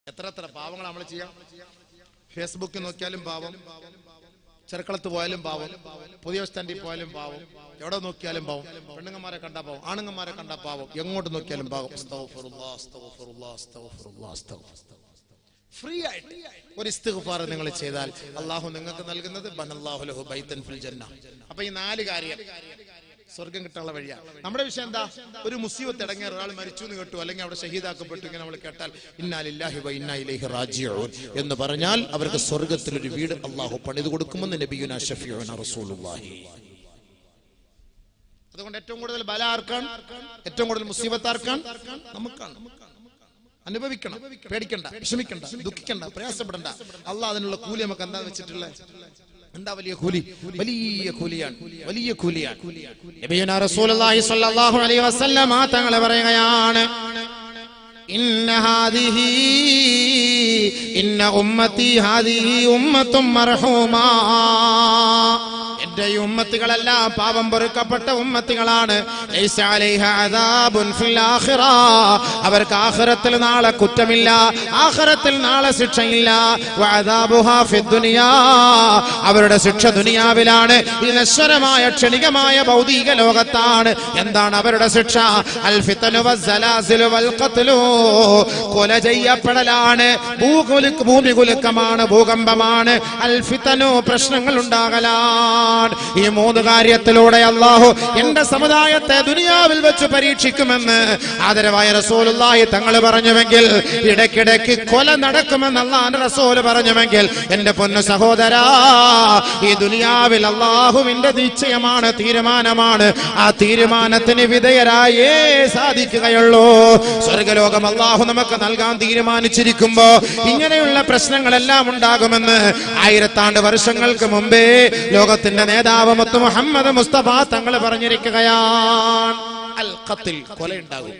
എത്ര പാവങ്ങൾ നമ്മൾ ചെയ്യാം. ഫേസ്ബുക്കിൽ നോക്കിയാലും പാവം, ചെറുക്കളത്ത് പോയാലും പാവം, പുതിയ സ്റ്റാൻഡിൽ പോയാലും പാവം, എവിടെ നോക്കിയാലും പാവം. പെണ്ണുങ്ങന്മാരെ കണ്ടാ പാവം, ആണുങ്ങന്മാരെ കണ്ടാ പാവം, എങ്ങോട്ട് നോക്കിയാലും പാവം. ഫ്രീ ആയിട്ട് ഒരു ഇസ്തിഗ്ഫാർ നിങ്ങൾ ചെയ്താൽ അള്ളാഹു നിങ്ങൾക്ക് നൽകുന്നത് ബനല്ലാഹു ലഹു ബൈതൻ ഫിൽ ജന്ന. അപ്പൊ ഈ 4 കാര്യം സ്വർഗം കിട്ടാനുള്ള വഴിയാണ്. നമ്മുടെ വിഷയം എന്താ? ഒരു മുസീബത്ത് ഇടങ്ങിയ ഒരാൾ മരിച്ചു എന്ന് കേട്ടു, അല്ലെങ്കിൽ അവിടെ ഷഹീദാക്കപ്പെട്ടു, ഇങ്ങനെ നമ്മൾ കേട്ടാൽ ഇന്നാ ലില്ലാഹി വ ഇന്നാ ഇലൈഹി റാജിഊൻ എന്ന് പറഞ്ഞാൽ അവർക്ക് സ്വർഗത്തിൽ ഒരു വീട് അള്ളാഹു പണിത് കൊടുക്കുമെന്ന് നബിയുനാ ശഫീഉനാ റസൂലുള്ളാഹി. അതുകൊണ്ട് ഏറ്റവും കൂടുതൽ ബല ആർക്കാണ്? ഏറ്റവും കൂടുതൽ മുസീബത്ത് ആർക്കാണ്? നമുക്കാണ്. അനുഭവിക്കണം, പേടിക്കണ്ട, വിഷമിക്കണ്ട, ദുഃഖിക്കണ്ട, പ്രയാസപ്പെടണ്ട. അള്ളാഹ് അതിനുള്ള കൂലി നമുക്ക് എന്താ വെച്ചിട്ടുള്ളത്? എന്താ വലിയ കൂലി? വലിയ കൂലിയാണ്, വലിയ കൂലിയാണ്. നബിയുനാ റസൂലുള്ളാഹി സ്വല്ലല്ലാഹു അലൈഹി വസല്ലം തങ്ങൾ പറയുകയാണ്, ഇന്ന ഉമ്മത്തി ഹാദിഹി ഉമ്മത്തും മർഹൂമാ. എന്റെ ഈ ഉമ്മത്തികളെല്ലാം പാപം പൊറുക്കപ്പെട്ട ഉമ്മത്തികളാണ്. ലൈസ അലൈഹാ അദാബുൻ ഫിൽ ആഖിറ. അവർക്ക് ആഖിറത്തിൽ നാളെ കുറ്റമില്ല, ആഖിറത്തിൽ നാളെ ശിക്ഷയില്ല. വഅദാബുഹാ ഫിദ് ദുനിയാ. അവരുടെ ശിക്ഷ ദുനിയാവിലാണ്. ഈ നശ്വരമായ ക്ഷണികമായ ഭൗതിക ലോകത്താണ്. എന്താണ് അവരുടെ ശിക്ഷ? അൽ ഫിതനു വസ്സലാസിലു വൽ ഖത്ലു. കൊല ചെയ്യപ്പെടലാണ്, ഭൂമി കുലുക്കമാണ്, ഭൂകമ്പമാണ്. അൽ ഫിതനു, പ്രശ്നങ്ങൾ ഉണ്ടാകലാണ്. ഈ 3 കാര്യത്തിലൂടെ അല്ലാഹു എന്റെ സമുദായത്തെ ദുനിയാവിൽ വെച്ച് പരീക്ഷിക്കുമെന്ന് ആദരവായ റസൂലുള്ളാഹി തങ്ങൾ പറഞ്ഞുവെങ്കിൽ, ഇടയ്ക്കിടയ്ക്ക് കൊല നടക്കുമെന്ന് അല്ലാഹുവിന്റെ റസൂൽ പറഞ്ഞുവെങ്കിൽ, എന്റെ പൊന്നു സഹോദരാ, ഈ ദുനിയാവിൽ അല്ലാഹുവിന്റെ നിശ്ചയമാണ്, തീരുമാനമാണ്. ആ തീരുമാനത്തിന് വിധേയരായേ സാധിക്കുകയുള്ളൂ. സ്വർഗ്ഗലോകം അല്ലാഹു നമുക്ക് നൽകാൻ തീരുമാനിച്ചിരിക്കുമ്പോ ഇങ്ങനെയുള്ള പ്രശ്നങ്ങളെല്ലാം ഉണ്ടാകുമെന്ന് 1000 വർഷങ്ങൾക്ക് മുമ്പേ ലോകത്തിന്റെ നേതാവ് മുത്ത് മുഹമ്മദ് മുസ്തഫ തങ്ങൾ പറഞ്ഞിരിക്കുകയാണ്. അൽ ഖത്ൽ, കൊലയുണ്ടാകും.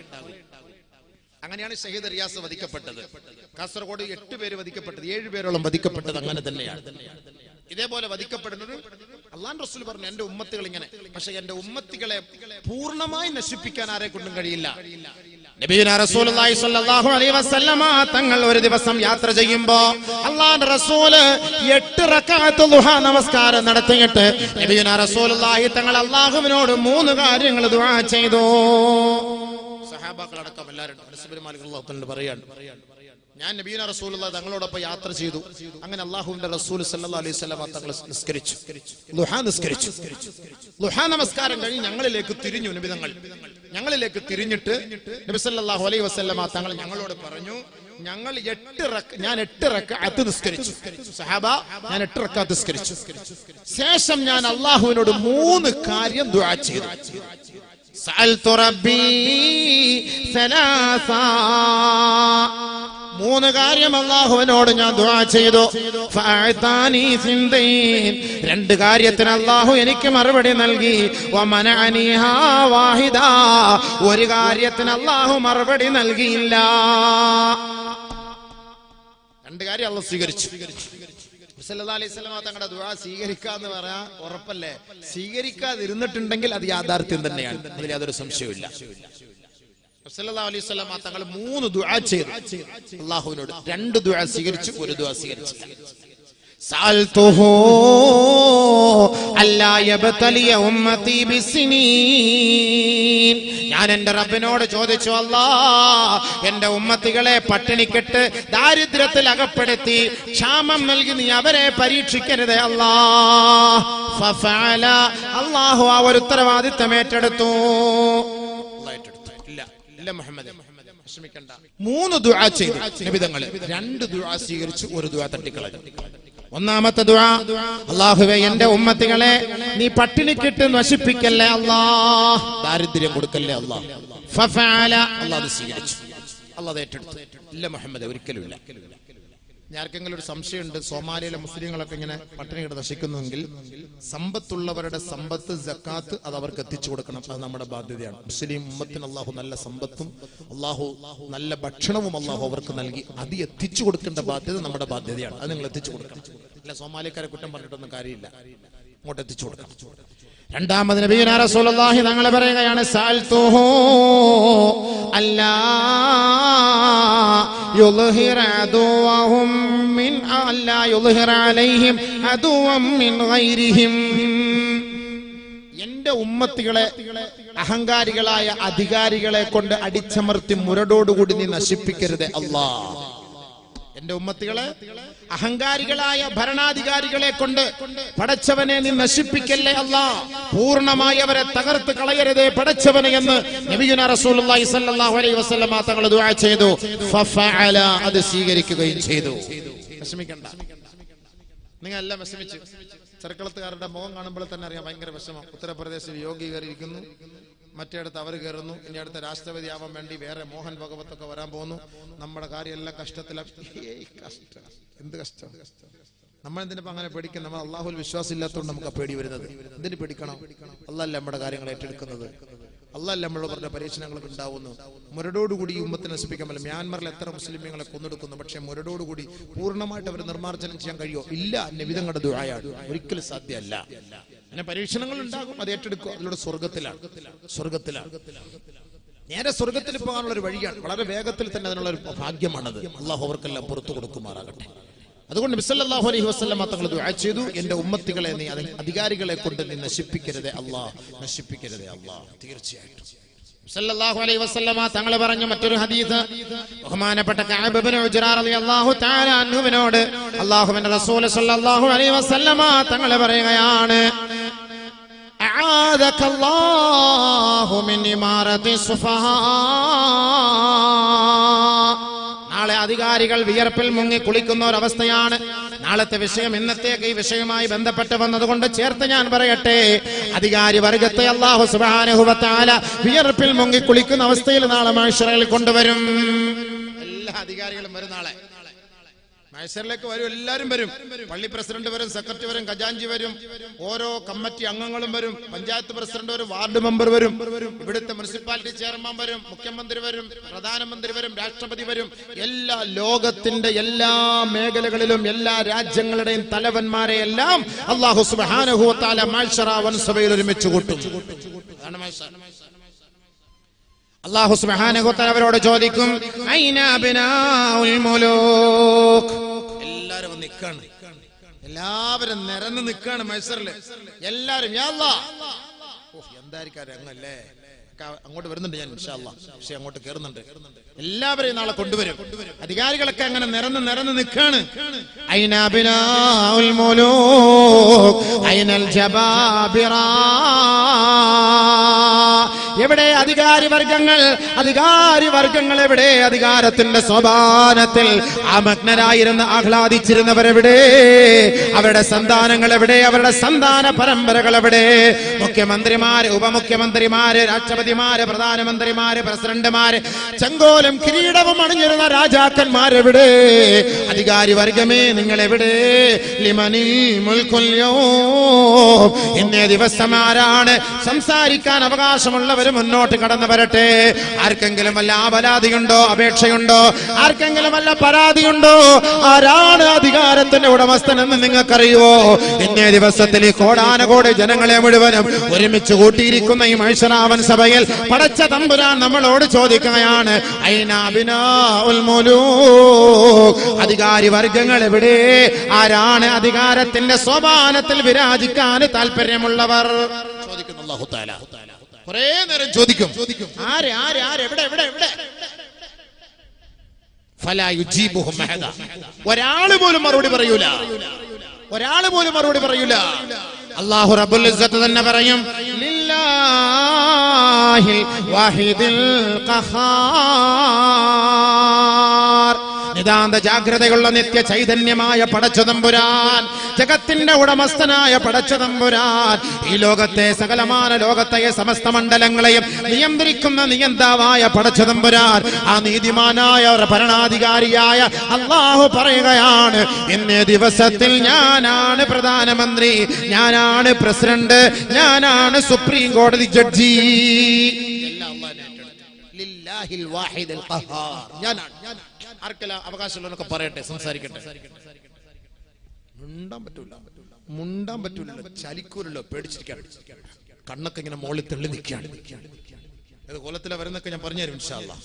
അങ്ങനെയാണ് ഷഹീദ് റിയാസ് വധിക്കപ്പെട്ടത്. കാസർഗോഡ് 8 പേര് വധിക്കപ്പെട്ടത്, 7 പേരോളം വധിക്കപ്പെട്ടത് അങ്ങനെ തന്നെയാണ്. ഇതേപോലെ വധിക്കപ്പെടുന്നത് അല്ലാഹുവിന്റെ റസൂൽ പറഞ്ഞു, എന്റെ ഉമ്മത്തികൾ ഇങ്ങനെ. പക്ഷെ എന്റെ ഉമ്മത്തികളെ പൂർണ്ണമായി നശിപ്പിക്കാൻ ആരെ കൊണ്ടും കഴിയില്ല. നബിയുനാ റസൂലുള്ളാഹി സ്വല്ലല്ലാഹു അലൈഹി വസല്ലമ തങ്ങൾ ഒരു ദിവസം യാത്ര ചെയ്യുമ്പോ അല്ലാഹുവിന്റെ റസൂൽ 8 റക്അത്ത് ദുഹാ നമസ്കാരം നടത്തിയിട്ട് നബിയുനാ റസൂലുള്ളാഹി തങ്ങൾ അല്ലാഹുവിനോട് 3 കാര്യങ്ങൾ ദുആ ചെയ്തു. സഹാബാക്കളടക്കം എല്ലാവരും പറയാണ്, ഞാൻ നബിയുനാ റസൂലുള്ളാഹി തങ്ങളോടൊപ്പം യാത്ര ചെയ്തു. അങ്ങനെ അല്ലാഹുവിന്റെ റസൂൽ സല്ലല്ലാഹു അലൈഹി വസല്ലം തങ്ങൾ നിസ്കരിച്ചു, ദുഹാ നിസ്കരിച്ചു. ദുഹാ നമസ്കാരം കഴിഞ്ഞ് ഞങ്ങളിലേക്ക് തിരിഞ്ഞു. നബി തങ്ങൾ ഞങ്ങളിലേക്ക് തിരിഞ്ഞിട്ട് നബി സല്ലല്ലാഹു അലൈഹി വസല്ലം തങ്ങൾ ഞങ്ങളോട് പറഞ്ഞു, ഞാൻ 8 റക്അത്ത് നിസ്കരിച്ചു. സഹാബ, ഞാൻ 8 റക്അത്ത് നിസ്കരിച്ചു. ശേഷം ഞാൻ അല്ലാഹുവിനോട് 3 കാര്യം ദുആ ചെയ്തു. സഅൽതു റബ്ബി സലാസാ. 3 കാര്യം അല്ലാഹുവിനോട് ഞാൻ ദുആ ചെയ്തു. ഫഅതാനി സിൻദൈൻ. 2 കാര്യത്തിന് അല്ലാഹു എനിക്ക് മറുപടി നൽകി. വമനഅനിഹാ വാഹിദ. 1 കാര്യത്തിന് അല്ലാഹു മറുപടി നൽകിയില്ല. 2 കാര്യം അല്ലാഹു സ്വീകരിച്ചു. സല്ലല്ലാഹു അലൈഹി വസല്ലം തങ്ങളുടെ ദുആ സ്വീകരിക്കാന്ന് പറയാൻ ഉറപ്പല്ലേ? സ്വീകരിക്കാതിരുന്നിട്ടുണ്ടെങ്കിൽ അത് യാഥാർത്ഥ്യം തന്നെയാണ്, അതിൽ യാതൊരു സംശയവുമില്ല. സല്ലല്ലാഹു അലൈഹി വസല്ലം തങ്ങൾ 3 ദുആ ചെയ്തു അല്ലാഹുവിനോട്. 2 ദുആ സ്വീകരിച്ചു, 1 ദുആ സ്വീകരിച്ചില്ല. സഅൽതുഹു അല്ലാ യബ്തലിയ ഉമ്മതി ബിസ്സനീൻ. ഞാൻ എന്റെ റബ്ബിനോട് ചോദിച്ചു, അല്ലാഹ് എന്റെ ഉമ്മത്തികളെ പട്ടിണിക്കിട്ട് ദാരിദ്ര്യത്തിൽ അകപ്പെടുത്തി ക്ഷാമം നൽകി നീ അവരെ പരീക്ഷിക്കരുതേ അല്ലാഹ്. ഫഫഅല. അല്ലാഹു ആ ഒരു ഉത്തരവാദിത്തം ഏറ്റെടുത്തു. ഇല്ല മുഹമ്മദ്, വിഷമിക്കണ്ട. 3 ദുആ ചെയ്തു നബി തങ്ങൾ. 2 ദുആ സ്വീകരിച്ചു, 1 ദുആ തട്ടിക്കളഞ്ഞു. ഒന്നാമത്തെ ദുആ, അല്ലാഹുവേ എന്റെ ഉമ്മത്തികളെ നീ പട്ടിണിക്കിട്ട് നശിപ്പിക്കല്ലേ അല്ലാഹ്, ദാരിദ്ര്യം കൊടുക്കല്ലേ അല്ലാഹ്. ഫഫഅല. അല്ലാഹു സ്വീകരിച്ചു, അല്ലാഹു ഏറ്റെടുത്തു. ഇല്ല മുഹമ്മദ്, ഒരിക്കലും ഇല്ല. ആർക്കെങ്കിലും ഒരു സംശയമുണ്ട്, സോമാലിയിലെ മുസ്ലിങ്ങളൊക്കെ ഇങ്ങനെ പട്ടിണിയുടെ നശിക്കുന്നുവെങ്കിൽ സമ്പത്തുള്ളവരുടെ സമ്പത്ത് സക്കാത്ത് അത് അവർക്ക് എത്തിച്ചു കൊടുക്കണം. അത് നമ്മുടെ ബാധ്യതയാണ്. മുസ്ലിം ഉമ്മത്തിന് അല്ലാഹു നല്ല സമ്പത്തും അല്ലാഹു നല്ല ഭക്ഷണവും അല്ലാഹു അവർക്ക് നൽകി. അത് എത്തിച്ചു കൊടുക്കേണ്ട ബാധ്യത നമ്മുടെ ബാധ്യതയാണ്. അത് നിങ്ങൾ എത്തിച്ചു കൊടുക്കണം. അല്ല സോമാലിക്കാരെ കുറ്റം പറഞ്ഞിട്ടൊന്നും കാര്യമില്ല. അങ്ങോട്ട് എത്തിച്ചു കൊടുക്കണം. രണ്ടാമത് നബിയുനാ റസൂലുള്ളാഹി തങ്ങൾ പറയുകയാണ് സഅൽതുഹു അല്ലാ യുൽഹിറ അദുവഹും മിൻ അല്ലാ യുൽഹിറ അലൈഹിം അദുവം മിൻ ഗൈരിഹിം. എന്റെ ഉമ്മത്തികളെ അഹങ്കാരികളായ അധികാരികളെ കൊണ്ട് അടിച്ചമർത്തി മുരടോടുകൂടി നീ നശിപ്പിക്കരുത് അല്ലാഹ്. എന്റെ ഉമ്മത്തികളെ അഹങ്കാരികളായ ഭരണാധികാരികളെ കൊണ്ട് പടച്ചവനെ നീ നശിപ്പിക്കല്ലേ അല്ലാഹ്, പൂർണ്ണമായി അവരെ തകർത്ത് കളയരുതേ പടച്ചവനെ എന്ന് നബിയുനാ റസൂലുള്ളാഹി സ്വല്ലല്ലാഹു അലൈഹി വസല്ലമ തങ്ങൾ ദുആ ചെയ്തു. ഫഫഅല, അത് സ്വീകരിക്കുകയും ചെയ്തു. വിഷമിക്കണ്ട, നിങ്ങൾ എല്ലാം വിഷമിച്ചു. ചെറുക്കളത്തുകാരുടെ മുഖം കാണുമ്പോൾ തന്നെ അറിയാം ഭയങ്കര വിഷമം. ഉത്തർപ്രദേശിൽ യോഗി കയറിയിരിക്കുന്നു, മറ്റേടത്ത് അവർ കയറുന്നു, ഇനി അടുത്ത രാഷ്ട്രപതി ആവാൻ വേണ്ടി വേറെ മോഹൻ ഭഗവത്തൊക്കെ വരാൻ പോകുന്നു. നമ്മുടെ കാര്യമെല്ലാം കഷ്ടത്തിലാണ്. കഷ്ടം, എന്ത് കഷ്ടം. നമ്മൾ എന്തിനിപ്പോ അങ്ങനെ പേടിക്കണം? നമ്മൾ അള്ളാഹുൽ വിശ്വാസം ഇല്ലാത്തതുകൊണ്ട് നമുക്ക് പേടി വരുന്നത്. എന്തിനു പേടിക്കണം? അള്ളാഹല്ല നമ്മുടെ കാര്യങ്ങൾ ഏറ്റെടുക്കുന്നത്. അള്ളാഹല്ല നമ്മളോട് പറഞ്ഞ പരീക്ഷണങ്ങളൊക്കെ ഉണ്ടാവുന്നു. മുരടോടുകൂടി ഈ ഉമ്മത്തിനെ നശിപ്പിക്കാൻ പറ്റില്ല. മ്യാൻമറിൽ എത്ര മുസ്ലിമീങ്ങളെ കൊന്നെടുക്കുന്നു, പക്ഷെ മുരടോടുകൂടി പൂർണ്ണമായിട്ട് അവർ നിർമ്മാർജ്ജനം ചെയ്യാൻ കഴിയോ? ഇല്ല. നബിതങ്ങളുടെ ദുആയാണ്, ഒരിക്കലും സാധ്യമല്ല. അങ്ങനെ പരീക്ഷണങ്ങൾ ഉണ്ടാകും, അത് ഏറ്റെടുക്കുക. അതിലൂടെ സ്വർഗത്തിലാണ് നേരെ സ്വർഗത്തിൽ പോകാനുള്ള ഒരു വഴിയാണ്. വളരെ വേഗത്തിൽ തന്നെ അതിനുള്ള ഒരു ഭാഗ്യമാണത്. അള്ളാഹു അവർക്കെല്ലാം പുറത്തു കൊടുക്കുമാറാകട്ടെ. അതുകൊണ്ട് നബി സല്ലല്ലാഹു അലൈഹി വസല്ലം തങ്ങൾ ദുആ ചെയ്തു, എന്റെ ഉമ്മത്തികളെ നീ അധികാരികളെ കൊണ്ട് നീ നശിപ്പിക്കരുതേ അല്ലാഹ്, നശിപ്പിക്കരുതേ അല്ലാഹ്. തീർച്ചയായിട്ടും സല്ലല്ലാഹു അലൈഹി വസല്ലം തങ്ങൾ പറഞ്ഞു മറ്റൊരു ഹദീസ്, ബഹുമാനപ്പെട്ട കഅബ് ഇബ്നു ഉജ്റ റളിയല്ലാഹു തആല അൻഹുവിനോട് അല്ലാഹുവിന്റെ റസൂൽ സല്ലല്ലാഹു അലൈഹി വസല്ലം തങ്ങൾ പറയുകയാണ്, അആദകല്ലാഹു മിൻ ഇമാറത്തി സുഫഹാ. നാളെ അധികാരികൾ വിയർപ്പിൽ മുങ്ങി കുളിക്കുന്ന ഒരവസ്ഥയാണ്. നാളത്തെ വിഷയം ഇന്നത്തേക്ക് ഈ വിഷയവുമായി ബന്ധപ്പെട്ട് വന്നതുകൊണ്ട് ചേർത്ത് ഞാൻ പറയട്ടെ, അധികാരി വർഗത്തെ അല്ലാഹു സുബ്ഹാനഹു വ തആല വിയർപ്പിൽ മുങ്ങി കുളിക്കുന്ന അവസ്ഥയിൽ നാളെ മഹ്ശറിൽ കൊണ്ടുവരും. എല്ലാ അധികാരികളും വരും നാളെ മഹ്ശറിലേക്ക് വരും. എല്ലാവരും വരും. പള്ളി പ്രസിഡന്റ് വരും, സെക്രട്ടറി വരും, ഖജാൻജി വരും, ഓരോ കമ്മിറ്റി അംഗങ്ങളും വരും, പഞ്ചായത്ത് പ്രസിഡന്റ് വരും, വാർഡ് മെമ്പർ വരും, ഇവിടുത്തെ മുനിസിപ്പാലിറ്റി ചെയർമാൻ വരും, മുഖ്യമന്ത്രി വരും, പ്രധാനമന്ത്രി വരും, രാഷ്ട്രപതി വരും. എല്ലാ ലോകത്തിന്റെ എല്ലാ മേഖലകളിലും എല്ലാ രാജ്യങ്ങളുടെയും തലവന്മാരെ എല്ലാം അല്ലാഹു സുബ്ഹാനഹു വ തആല മഹ്ശറ വൻസഭയിൽ ഒരുമിച്ച് കൂട്ടും. അല്ലാഹു സുബ്ഹാനഹു വ തആല അവരോട് ചോദിക്കും, ഐന അബ്നാഉൽ മുലൂക്. എല്ലാവരും നിൽക്കാണ്, എല്ലാവരും നിരന്ന് നിൽക്കാണ് മഹ്ശറില്. എല്ലാവരും യാ അല്ലാഹ്, എന്തായിരിക്കും രംഗല്ലേ. അങ്ങോട്ട് വരുന്നുണ്ട് ഞാൻ ഇൻഷാ അല്ലാഹ്, പക്ഷെ അങ്ങോട്ട് കയറുന്നുണ്ട്. എല്ലാവരെയും നാളെ കൊണ്ടുവരും. അധികാരികളൊക്കെ അങ്ങനെ നിരന്ന് നിൽക്കാണ്. ഐന അബ്നാഉൽ മുലൂക് ഐനൽ ജബാബിറ. എവിടെ അധികാരി വർഗങ്ങൾ എവിടെ? അധികാരത്തിന്റെ സോപാനത്തിൽ ആമഗ്നരായിരുന്ന ആഹ്ലാദിച്ചിരുന്നവരെവിടെ? അവരുടെ സന്താനങ്ങൾ എവിടെ? അവരുടെ സന്താന പരമ്പരകൾ എവിടെ? മുഖ്യമന്ത്രിമാര്, ഉപമുഖ്യമന്ത്രിമാര്, രാഷ്ട്രപതിമാര്, പ്രധാനമന്ത്രിമാര്, പ്രസിഡന്റുമാര്, ചെങ്കോലും കിരീടവും അണിഞ്ഞിരുന്ന രാജാക്കന്മാരെവിടെ? അധികാരി വർഗമേ നിങ്ങൾ എവിടെ? ലിമനിൽ മുൽക്കുൽ യൗം. ഇന്നേ ദിവസം ആരാണ് സംസാരിക്കാൻ അവകാശമുള്ളവർ മുന്നോട്ട് കടന്നു വരട്ടെ. ആർക്കെങ്കിലും വല്ല ആപലാതിയുണ്ടോ, അപേക്ഷയുണ്ടോ? ആർക്കെങ്കിലും വല്ല പരാതിയുണ്ടോ? ആരാണ് അധികാരത്തിന്റെ ഉടമസ്ഥനെന്ന് നിങ്ങൾക്കറിയുവോ? ഇന്നേ ദിവസത്തിൽ ഈ കോടാനകോടി ജനങ്ങളെ മുഴുവനും ഒരുമിച്ച് കൂട്ടിയിരിക്കുന്ന ഈ മഹ്ശറാവൻ സഭയിൽ പടച്ച തമ്പുരാൻ നമ്മളോട് ചോദിക്കുകയാണ്, ഐന അബ്നാഉൽ മുലൂക്. അധികാരി വർഗങ്ങൾ എവിടെ? ആരാണ് അധികാരത്തിന്റെ സോപാനത്തിൽ വിരാജിക്കാൻ താല്പര്യമുള്ളവർ? ചോദിക്കുന്നു അല്ലാഹു തആല. കുറേ നേരം ചോദിക്കും, ആര് ആര് ആര് എവിടെ എവിടെ എവിടെ? ഫലാ യുജീബുഹും അഹദ. ഒരാൾ പോലും മറുപടി പറയൂല, ഒരാൾ പോലും മറുപടി പറയൂല. അല്ലാഹു റബ്ബുൽ ഇസ്സത്ത് തന്നെ പറയും, ലില്ലാഹിൽ വാഹിദിൽ ഖഹാർ. നിതാന്ത ജാഗ്രതയുള്ള നിത്യ ചൈതന്യമായ പടച്ചതമ്പുരാൻ, ജഗത്തിന്റെ ഉടമസ്ഥനായ പടച്ചതമ്പുരാൻ, ഈ ലോകത്തെ സകലമാന ലോകത്തെ സമസ്ത മണ്ഡലങ്ങളെയും നിയന്ത്രിക്കുന്ന നിയന്താവായ പടച്ചതമ്പുരാൻ, ആ നീതിമാനായ ഭരണാധികാരിയായ അല്ലാഹു പറയുകയാണ്, ഇന്നേ ദിവസത്തിൽ ഞാനാണ് പ്രധാനമന്ത്രി, ഞാനാണ് പ്രസിഡന്റ്, ഞാനാണ് സുപ്രീം കോടതി ജഡ്ജി. ലില്ലാഹിൽ വാഹിദിൽ ഖഹാർ. ഞാനാണ്. ആർക്കെല്ലാം അവകാശമുള്ളവനൊക്കെ പറയട്ടെ, സംസാരിക്കട്ടെ. മുണ്ടാൻ പറ്റൂലല്ലോ, ചലിക്കൂലല്ലോ, പേടിച്ചിരിക്കാൻ. കണ്ണൊക്കെ ഇങ്ങനെ മുകളിൽ തെള്ളി നിൽക്കുകയാണ്. ഏത് കോലത്തിലെ വരുന്നൊക്കെ ഞാൻ പറഞ്ഞുതരും ഇൻഷാ അല്ലാഹ്.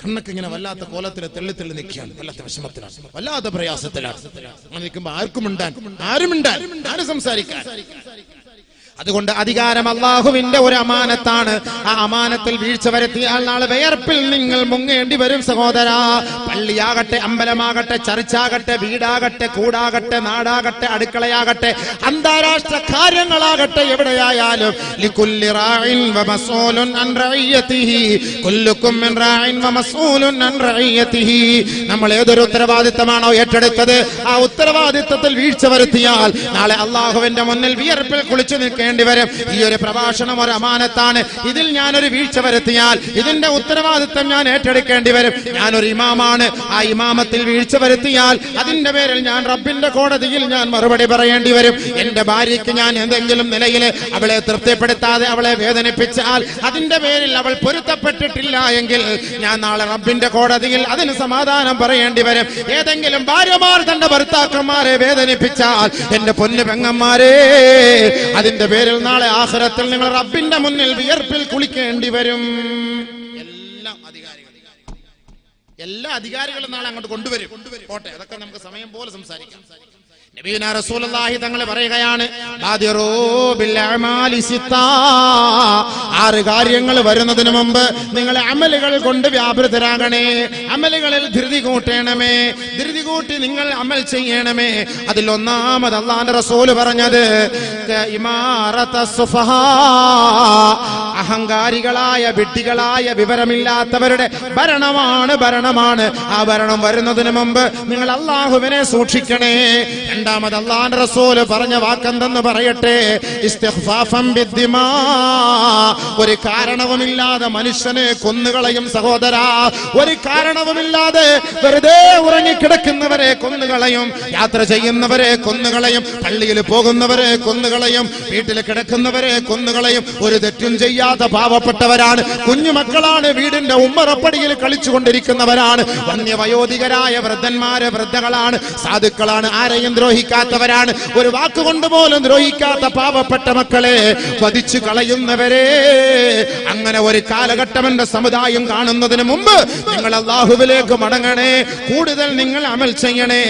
കണ്ണൊക്കെ ഇങ്ങനെ വല്ലാത്ത കോലത്തിലെ തെള്ളി നിൽക്കുകയാണ്. വല്ലാത്ത വിഷമത്തിലാണ്, വല്ലാത്ത പ്രയാസത്തിലാണ്. അങ്ങനെ നിൽക്കുമ്പോ ആരും സംസാരിക്കാൻ. അതുകൊണ്ട് അധികാരം അള്ളാഹുവിന്റെ ഒരു അമാനത്താണ്. ആ അമാനത്തിൽ വീഴ്ച വരുത്തിയാൽ നാളെ വിയർപ്പിൽ നിങ്ങൾ മുങ്ങേണ്ടി വരും സഹോദരാ. പള്ളിയാകട്ടെ, അമ്പലമാകട്ടെ, ചർച്ചാകട്ടെ, വീടാകട്ടെ, കൂടാകട്ടെ, നാടാകട്ടെ, അടുക്കളയാകട്ടെ, അന്താരാഷ്ട്ര കാര്യങ്ങളാകട്ടെ, എവിടെയായാലും ലികുല്ലി റാഇൻ വമസ്ഊലുൻ അൻ റഇയതിഹി കുല്ലുകും മിൻ റാഇൻ വമസ്ഊലുൻ അൻ റഇയതിഹി. നമ്മൾ ഏതൊരു ഉത്തരവാദിത്തമാണോ ഏറ്റെടുത്തത്, ആ ഉത്തരവാദിത്തത്തിൽ വീഴ്ച വരുത്തിയാൽ നാളെ അള്ളാഹുവിന്റെ മുന്നിൽ വിയർപ്പിൽ കുളിച്ചു നിൽക്കേണ്ടി വരും. ഈ ഒരു പ്രഭാഷണം ഒരു അമാനത്താണ്. ഇതിൽ ഞാനൊരു വീഴ്ച വരുത്തിയാൽ ഇതിന്റെ ഉത്തരവാദിത്തം ഞാൻ ഏറ്റെടുക്കേണ്ടി വരും. ഞാനൊരു ഇമാമാണ്. ആ ഇമാമത്തിൽ വീഴ്ച വരുത്തിയാൽ അതിന്റെ പേരിൽ ഞാൻ റബ്ബിന്റെ കോടതിയിൽ ഞാൻ മറുപടി പറയേണ്ടി വരും. എന്റെ ഭാര്യയ്ക്ക് ഞാൻ എന്തെങ്കിലും നിലയിൽ അവളെ തൃപ്തിപ്പെടുത്താതെ അവളെ വേദനിപ്പിച്ചാൽ അതിന്റെ പേരിൽ അവൾ പൊരുത്തപ്പെട്ടിട്ടില്ല എങ്കിൽ ഞാൻ നാളെ റബ്ബിന്റെ കോടതിയിൽ അതിന് സമാധാനം പറയേണ്ടി വരും. ഏതെങ്കിലും ഭാര്യമാർ തന്റെ ഭർത്താക്കന്മാരെ വേദനിപ്പിച്ചാൽ എന്റെ പൊന്നു പെങ്ങന്മാരെ, അതിന്റെ പേരിൽ നാളെ ആഖിറത്തിൽ നിങ്ങൾ റബ്ബിന്റെ മുന്നിൽ വിയർപ്പിൽ കുളിക്കേണ്ടി വരും. എല്ലാ അധികാരികളും നാളെ അങ്ങോട്ട് കൊണ്ടുവരും. പോട്ടെ, അതൊക്കെ നമുക്ക് സമയം പോലെ സംസാരിക്കാം. നബിയുനാ റസൂലുള്ളാഹി തങ്ങൾ പറയുകയാണ്, ബാദിറൂ ബിൽ അഅമാലി സിത്താ. 6 കാര്യങ്ങൾ വരുന്നതിന് മുമ്പ് നിങ്ങൾ അമലുകൾ കൊണ്ട് വ്യാപൃതരാകണേ. അമലുകളിൽ ധൃതി കൂട്ടണമേ. ധൃതി കൂട്ടി നിങ്ങൾ അമൽ ചെയ്യണമേ. അതിൽ ഒന്നാമത് അല്ലാഹുവിന്റെ റസൂൽ പറഞ്ഞത് ഇമാറത്തുസ് സുഫഹാ, അഹങ്കാരികളായ വിഡ്ഢികളായ വിവരമില്ലാത്തവരുടെ ഭരണമാണ്. ആ ഭരണം വരുന്നതിന് മുമ്പ് നിങ്ങൾ അല്ലാഹുവിനെ സൂക്ഷിക്കണേ. രണ്ടാമത് അല്ലാഹുവിന്റെ റസൂൽ പറഞ്ഞ വാക്കെന്തെന്ന് പറയട്ടെ, ഇസ്തിഗ്ഫാഫൻ ബിദ്ദിമാ. ഒരു കാരണവുമില്ലാതെ മനുഷ്യനെ കൊന്നുകളയും സഹോദരാ. ഒരു കാരണവുമില്ലാതെ വെറുതെ ഉറങ്ങിക്കിടക്കുന്നവരെ കൊന്നുകളയും, യാത്ര ചെയ്യുന്നവരെ കൊന്നുകളയും, പള്ളിയിൽ പോകുന്നവരെ കൊന്നുകളയും, വീട്ടിൽ കിടക്കുന്നവരെ കൊന്നുകളയും. ഒരു തെറ്റും ചെയ്യാത്ത പാവപ്പെട്ടവരാണ്, കുഞ്ഞുമക്കളാണ്, വീടിന്റെ ഉമ്മറപ്പടിയിൽ കളിച്ചുകൊണ്ടിരിക്കുന്നവരാണ്, വന്യവയോധികരായ വൃദ്ധന്മാര് വൃദ്ധകളാണ്, സാധുക്കളാണ്, ആരെയും ദ്രോഹിക്കാത്തവരാണ്, ഒരു വാക്കുകൊണ്ട് പോലും ദ്രോഹിക്കാത്ത പാവപ്പെട്ട മക്കളെ വധിച്ചു കളയുന്നവരെ. അങ്ങനെ ഒരു കാലഘട്ടം എന്റെ സമുദായം കാണുന്നതിന് മുമ്പ് നിങ്ങൾ അല്ലാഹുവിലേക്ക് മടങ്ങണേ. കൂടുതൽ നിങ്ങൾ അമൽ ചെയ്യണേ.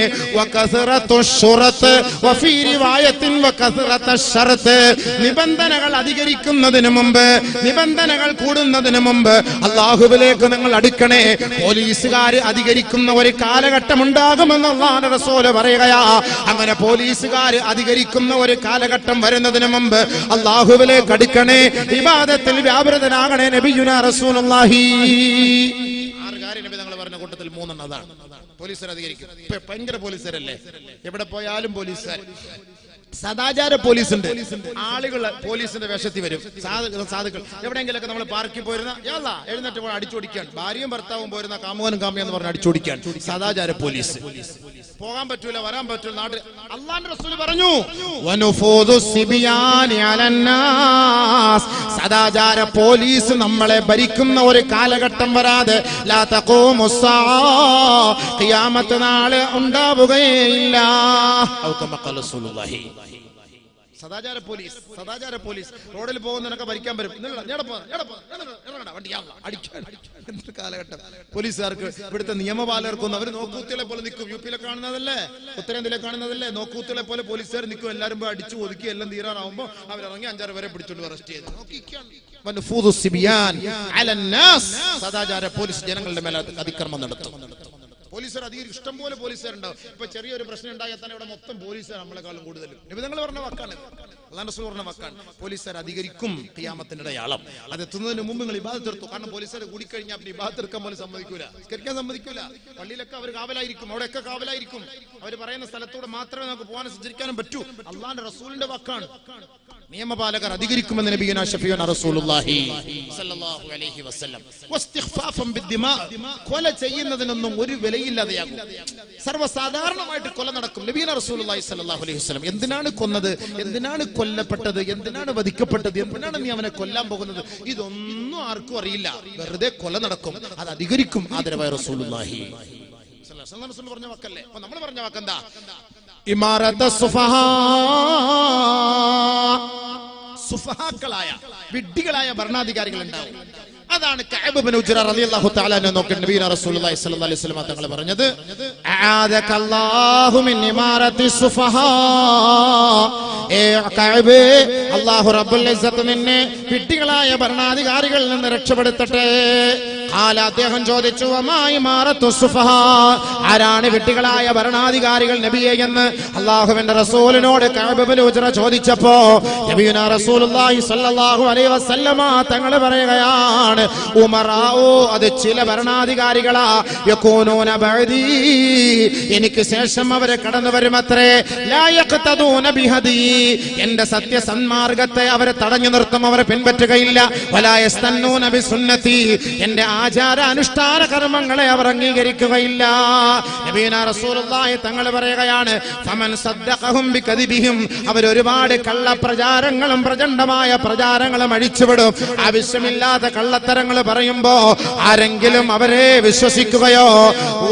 നിബന്ധനകൾ അധികരിക്കുന്നതിന് മുമ്പ്, നിബന്ധനകൾ കൂടുന്നതിന് മുമ്പ് അല്ലാഹുവിലേക്ക് നിങ്ങൾ അടുക്കണേ. പോലീസുകാർ അധികരിക്കുന്ന ഒരു കാലഘട്ടം ഉണ്ടാകുമെന്ന് അല്ലാഹുവിന്റെ റസൂൽ പറയുകയാ. അങ്ങനെ പോലീസുകാർ അധികരിക്കുന്ന ഒരു കാലഘട്ടം വരുന്നതിന് മുമ്പ് അല്ലാഹുവിലേക്ക് അടുക്കണേ. ഇബാദത്തിൽ വ്യാപൃതനാകണേ. നബിയുനാ റസൂലുള്ളാഹി 6 കാര്യം നബി തങ്ങൾ പറഞ്ഞ കൂട്ടത്തിൽ 3 അതാണ്. പോലീസുകാർ അധികരിക്കും. ഇപ്പൊ ഭയങ്കര പോലീസുകാരല്ലേ, എവിടെ പോയാലും പോലീസുകാർ. സദാചാര പോലീസ് ഉണ്ട്. ആളുകൾ പോലീസിന്റെ വേഷത്തിൽ വരും. സാധുക്കൾ എവിടെയെങ്കിലൊക്കെ നമ്മൾ പാർക്കിൽ പോയിരുന്ന എഴുന്നേറ്റ് പോയി അടിച്ചോടിക്കാൻ, ഭാര്യയും ഭർത്താവും പോയിരുന്ന കാമുകനും കാമിയെന്ന് പറഞ്ഞ് അടിച്ചോടിക്കാൻ സദാചാര പോലീസ്. പോകാൻ പറ്റൂല, വരാൻ പറ്റൂല. നാട്ടിൽ അല്ലാഹുവിന്റെ റസൂൽ പറഞ്ഞു, സദാചാര പോലീസ് നമ്മളെ ഭരിക്കുന്ന ഒരു കാലഘട്ടം വരാതെ ലാ തഖൂമുസ് സാഅ, ഖിയാമത്ത് നാളെ ഉണ്ടാവുകയില്ല. സദാചാര പോലീസ് റോഡിൽ പോകുന്നതിനൊക്കെ ഭരിക്കാൻ വരും. കാലഘട്ടം പോലീസുകാർക്ക്, ഇവിടുത്തെ നിയമപാലകർക്കൊന്നും അവർ നോക്കൂത്തികളെ പോലെ നിൽക്കും. യുപിയിലെ കാണുന്നതല്ലേ, ഉത്തരേന്ത്യയിലെ കാണുന്നതല്ലേ, നോക്കൂത്തികളെ പോലെ പോലീസുകാർ നിൽക്കും. എല്ലാവരും പോയി അടിച്ചു ഒതുക്കി എല്ലാം തീരാറാവുമ്പോ അവരിറങ്ങി 5-6 പേരെ പിടിച്ചോണ്ട് അറസ്റ്റ് ചെയ്തു. സദാചാര പോലീസ് ജനങ്ങളുടെ മേലെ അതിക്രമം നടത്തും. പോലീസുകാർ അധികം ഇഷ്ടം പോലെ പോലീസുകാരുണ്ടാവും. ഇപ്പൊ ചെറിയൊരു പ്രശ്നം ഉണ്ടായാൽ തന്നെ ഇവിടെ മൊത്തം പോലീസുകാർ നമ്മളെക്കാളും കൂടുതലും. നിബിധങ്ങൾ പറഞ്ഞ വാക്കാണ്, അല്ലാഹുവിന്റെ റസൂൽ പറഞ്ഞ വാക്കാണ്. പോലീസുകാർ അധികരിക്കും ഖിയാമത്തിന്റെ അടയാളം. അത് എത്തുന്നതിന് മുമ്പ് നിങ്ങൾ ഇബാദത്ത് എടുത്തു. കാരണം പോലീസുകാർ കൂടിക്കഴിഞ്ഞാൽ പിന്നെ ഇബാദത്ത് എടുക്കാൻ പോലും സമ്മതിക്കൂല, നിസ്കരിക്കാൻ സമ്മതിക്കൂല. പള്ളിയിലൊക്കെ അവർ കാവലായിരിക്കും, അവിടെയൊക്കെ കാവലായിരിക്കും. അവർ പറയുന്ന സ്ഥലത്തൂടെ മാത്രമേ നമുക്ക് പോകാനും സഞ്ചരിക്കാനും പറ്റൂ. അല്ലാഹുവിന്റെ റസൂലിന്റെ വാക്കാണ്. നിയമപാലകർ അധികരിക്കുമെന്ന് നബിയുനാ ശഫീഉനാ റസൂലുള്ളാഹി സ്വല്ലല്ലാഹു അലൈഹി വസല്ലം. വസ്തിഗ്ഫാഫൻ ബിദ്ദിമാ, കൊല ചെയ്യുന്നതിനൊന്നും ഒരു വിലയില്ലാതെയാകും. സർവ്വസാധാരണമായിട്ട് കൊല നടക്കും. നബിയുനാ റസൂലുള്ളാഹി സ്വല്ലല്ലാഹു അലൈഹി വസല്ലം എന്തിനാണ് കൊന്നത്, എന്തിനാണ് കൊല്ലപ്പെട്ടത്, എന്തിനാണ് വധിക്കപ്പെട്ടത്, എന്തിനാണ് നീ അവനെ കൊല്ലാൻ പോകുന്നത്, ഇതൊന്നും ആർക്കും അറിയില്ല. വെറുതെ കൊല നടക്കും, അത് അധികരിക്കും. ആദരവായ റസൂലുള്ളാഹി സ്വല്ലല്ലാഹു അലൈഹി വസല്ലം പറഞ്ഞ വാക്കല്ലേ. അപ്പൊ നമ്മൾ പറഞ്ഞ വാക്കെന്താ? ഇമാറത്ത് സുഫഹാ, സുഫഹാക്കളായ വിഡ്ഢികളായ ഭരണാധികാരികൾ ഉണ്ടാവും. അതാണ് കഅബ് ഇബ്നു ഉജ്റ റളിയല്ലാഹു തആല അൻഹു നോക്കി നബി റസൂലുള്ളാഹി സ്വല്ലല്ലാഹു അലൈഹി വസല്ലം തങ്ങൾ പറഞ്ഞത്, അആദകല്ലാഹു മിൻ ഇമാറത്തി സുഫഹാ. ഏ കഅബ്, അല്ലാഹു റബ്ബുൽ ഇസ്സത്ത് നിന്നെ വിഡ്ഢികളായ ഭരണാധികാരികളിൽ നിന്ന് രക്ഷപ്പെടുത്തട്ടെ. ഖാല, അദ്ദേഹം ചോദിച്ചു, വമാ ഇമാറത്തു സുഫഹാ, ആരാണ് വിഡ്ഢികളായ ഭരണാധികാരികൾ നബിയെ എന്ന് അല്ലാഹുവിന്റെ റസൂലിനോട് കഅബ് ഇബ്നു ഉജ്റ ചോദിച്ചപ്പോ നബിയുനാ റസൂലുള്ളാഹി സ്വല്ലല്ലാഹു അലൈഹി വസല്ലമ തങ്ങൾ പറയുകയാണ്, ഉമറാഉ, അത് ചില ഭരണാധികാരികളാ, യകൂനൂന ബഅദി, എനിക്ക് ശേഷം അവരെ കടന്നു വരുമത്രേ, ലാ യഖ്തദൂന ബിഹദി, എന്റെ സത്യസന്മാർഗത്തെ അവരെ തടഞ്ഞു നിർത്തും, അവരെ പിൻപറ്റുകയില്ല, വലാ യസ്തന്നൂന ബിസുന്നതി, എന്റെ ആചാര അനുഷ്ഠാന കർമ്മങ്ങളെ അവർ അംഗീകരിക്കുകയില്ല. നബിയുനാ റസൂലുള്ളാഹി തങ്ങൾ പറയുകയാണ്, ഫമൻ സദ്ദഖഹും ബികദിബിഹിം, അവർ ഒരുപാട് കള്ളപ്രചാരങ്ങളും പ്രചണ്ഡമായ പ്രചാരങ്ങളും അഴിച്ചുവിടും. ആവശ്യമില്ലാത്ത കള്ളത്തരങ്ങൾ പറയുമ്പോ ആരെങ്കിലും അവരെ വിശ്വസിക്കുകയോ,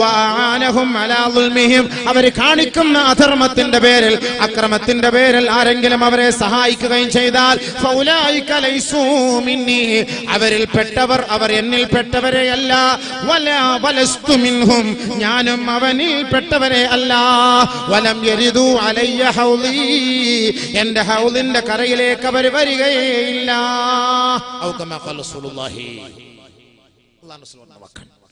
വഅനഹും അലാ ദുൽമിഹിം, അവർ കാണിക്കുന്ന അധർമ്മത്തിന്റെ പേരിൽ, അക്രമത്തിന്റെ പേരിൽ ആരെങ്കിലും അവരെ സഹായിക്കുകയും ചെയ്താൽ, ഫൗലായിക ലൈസൂ മിന്നി, അവരിൽ പെട്ടവർ, അവർ എന്നിൽ പെട്ടവരെയല്ല, വലാ വലസ്തു മിൻഹും, ഞാനും അവനിൽ പെട്ടവരെ അല്ല, വലം യരിദു അലയ്യ ഹൗലി, എന്റെ ഹൗലിന്റെ കരയിലേക്ക് അവർ വരികയില്ല. ഔ കമാ ഖാല റസൂലുള്ളാഹി. അല്ലാഹു സുബ്ഹാനഹു വ തആല